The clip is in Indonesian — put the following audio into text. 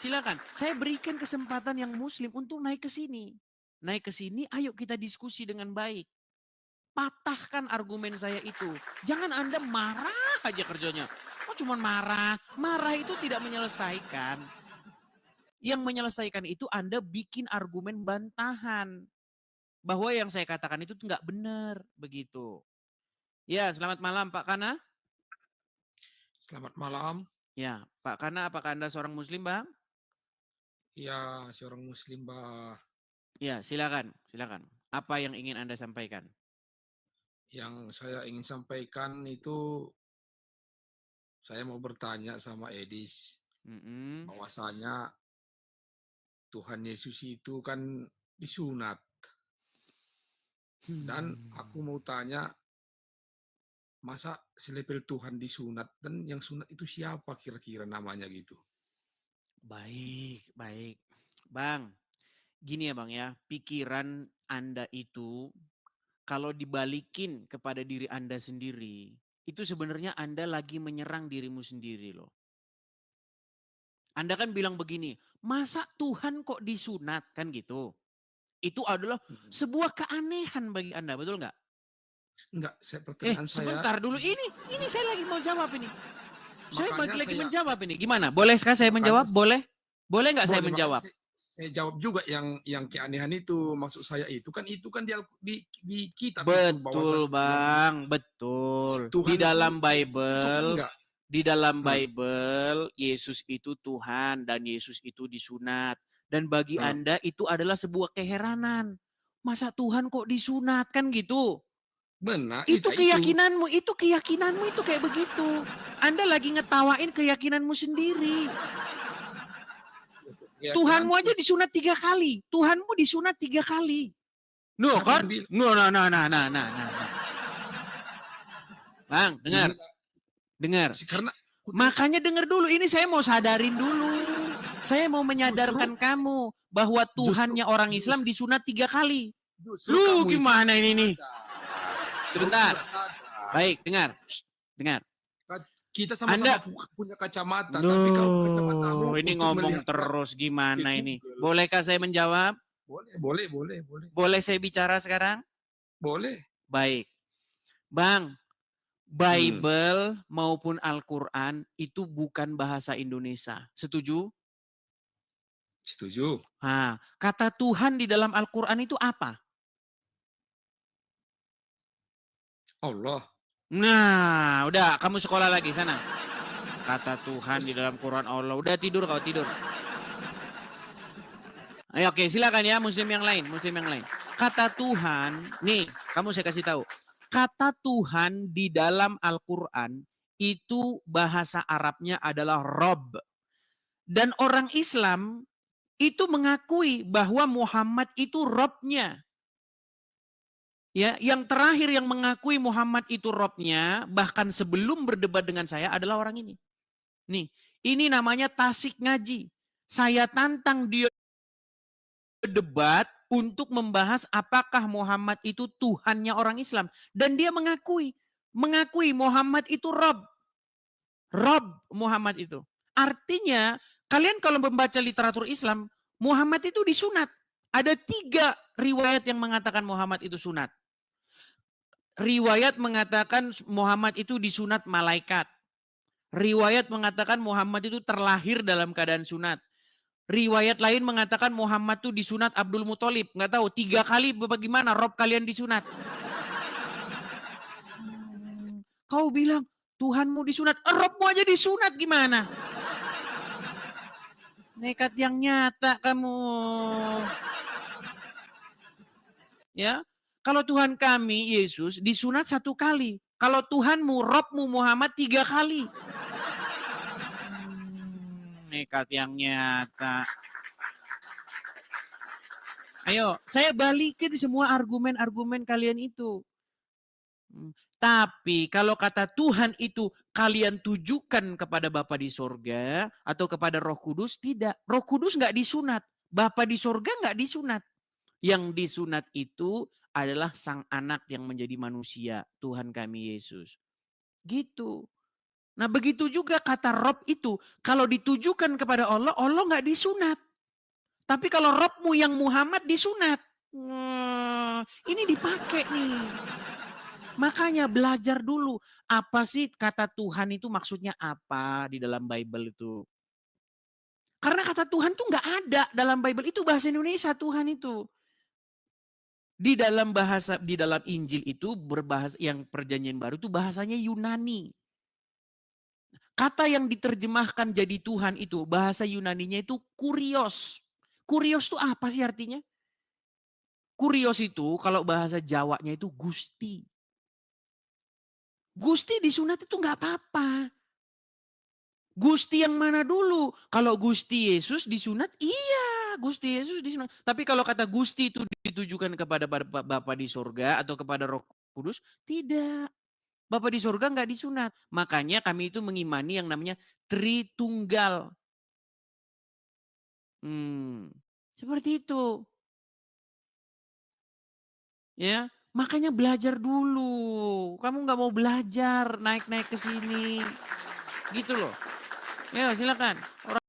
Silakan. Saya berikan kesempatan yang muslim untuk naik ke sini. Naik ke sini, ayo kita diskusi dengan baik. Patahkan argumen saya itu. Jangan Anda marah aja kerjanya. Oh cuma marah. Marah itu tidak menyelesaikan. Yang menyelesaikan itu Anda bikin argumen bantahan. Bahwa yang saya katakan itu nggak benar. Begitu. Ya, selamat malam Pak Kana. Selamat malam. Ya, Pak Kana, apakah Anda seorang muslim, Bang? Ya, seorang muslim, Bah. Ya, silakan, silakan. Apa yang ingin Anda sampaikan? Yang saya ingin sampaikan itu, saya mau bertanya sama Edis, Mm-mm. bahwasanya Tuhan Yesus itu kan disunat. Dan aku mau tanya, masa selepel Tuhan disunat, dan yang sunat itu siapa kira-kira namanya gitu? Baik, baik. Bang, gini ya Bang ya, pikiran Anda itu kalau dibalikin kepada diri Anda sendiri, itu sebenarnya Anda lagi menyerang dirimu sendiri loh. Anda kan bilang begini, masa Tuhan kok disunat kan gitu. Itu adalah sebuah keanehan bagi Anda, betul nggak? Enggak, pertanyaan saya, Sebentar dulu, ini saya lagi mau jawab ini. Saya makanya lagi saya, menjawab ini. Gimana? Bolehkah saya makanya menjawab? Boleh? Boleh nggak saya boleh, makanya menjawab? saya jawab juga yang keanehan itu. Maksud saya itu kan di kitab itu, Betul, bahwasanya Tuhan Bang. Betul. Di Tuhan dalam itu Yesus itu kan Bible, enggak. di dalam Nah, Bible, Yesus itu Tuhan dan Yesus itu disunat. Dan bagi nah, Anda itu adalah sebuah keheranan. Masa Tuhan kok disunat kan gitu? benar Itu itu. keyakinanmu, itu kayak begitu. Anda lagi ngetawain keyakinanmu sendiri. Tuhanmu Keyakinanku. aja disunat 3 kali. Tuhanmu disunat 3 kali. No Siapa kan? yang bilang? No, nah, nah, nah, nah, nah, nah. Bang, dengar. Inilah Dengar. karena Makanya dengar dulu. Ini saya mau sadarin dulu. Saya mau justru menyadarkan kamu bahwa justru Tuhannya orang Islam justru, disunat 3 kali. justru Lu kamu itu gimana nggak ini nih? sadar. Kamu itu Sebentar. nggak sadar. Baik, dengar. Shh, dengar. Kita sama-sama Anda, punya kacamata, tapi kau no, kacamatamu ini untuk ngomong melihat terus ke gimana ini? Google. Bolehkah saya menjawab? Boleh, boleh, boleh, boleh, Boleh saya bicara sekarang? boleh. Baik. Bang, Hmm, Bible maupun Al-Quran itu bukan bahasa Indonesia. Setuju? setuju. Nah, kata Tuhan di dalam Al-Quran itu apa? Allah. Nah, udah kamu sekolah lagi sana. Kata Tuhan di Terus, dalam Quran Allah. Udah tidur kau tidur. Ayo, oke, silakan ya muslim yang lain, muslim yang lain. Kata Tuhan, nih, kamu saya kasih tahu. Kata Tuhan di dalam Al-Quran itu bahasa Arabnya adalah Rob. Dan orang Islam itu mengakui bahwa Muhammad itu Robnya. Ya, yang terakhir yang mengakui Muhammad itu Robnya, bahkan sebelum berdebat dengan saya adalah orang ini. Nih, ini namanya tasik ngaji. Saya tantang dia debat untuk membahas apakah Muhammad itu Tuhannya orang Islam. Dan dia mengakui Muhammad itu Rob. Rob Muhammad itu. Artinya, kalian kalau membaca literatur Islam, Muhammad itu disunat. Ada 3 riwayat yang mengatakan Muhammad itu sunat. Riwayat mengatakan Muhammad itu disunat malaikat. Riwayat mengatakan Muhammad itu terlahir dalam keadaan sunat. Riwayat lain mengatakan Muhammad itu disunat Abdul Muthalib. Nggak tahu 3 kali bagaimana Rob kalian disunat. Kau bilang Tuhanmu disunat, Robmu aja disunat gimana? Nekat yang nyata kamu. Ya, kalau Tuhan kami Yesus disunat 1 kali. Kalau Tuhanmu, Robmu Muhammad 3 kali. Nekat yang nyata. Ayo, saya balikin semua argumen-argumen kalian itu. Tapi kalau kata Tuhan itu kalian tujukan kepada Bapa di sorga atau kepada Roh Kudus, tidak. Roh Kudus nggak disunat. Bapa di sorga nggak disunat. Yang disunat itu adalah sang anak yang menjadi manusia, Tuhan kami Yesus. Gitu. Nah begitu juga kata Rob itu, kalau ditujukan kepada Allah, Allah nggak disunat. Tapi kalau Robmu yang Muhammad disunat. Ini dipakai nih. Makanya belajar dulu. Apa sih kata Tuhan itu maksudnya apa di dalam Bible itu. Karena kata Tuhan tuh nggak ada dalam Bible. Itu bahasa Indonesia Tuhan itu. Di dalam Injil itu berbahasa yang perjanjian baru itu bahasanya Yunani. Kata yang diterjemahkan jadi Tuhan itu, bahasa Yunaninya itu kurios. Kurios itu apa sih artinya? Kurios itu kalau bahasa Jawanya itu Gusti. Gusti disunat itu nggak apa-apa. Gusti yang mana dulu? Kalau Gusti Yesus disunat, iya Gusti Yesus disunat. Tapi kalau kata Gusti itu ditujukan kepada Bapa di sorga atau kepada Roh Kudus, tidak. Bapa di sorga nggak disunat. Makanya kami itu mengimani yang namanya Tritunggal. Seperti itu. Ya, makanya belajar dulu. Kamu nggak mau belajar, naik-naik ke sini. Gitu loh. Ya, silakan.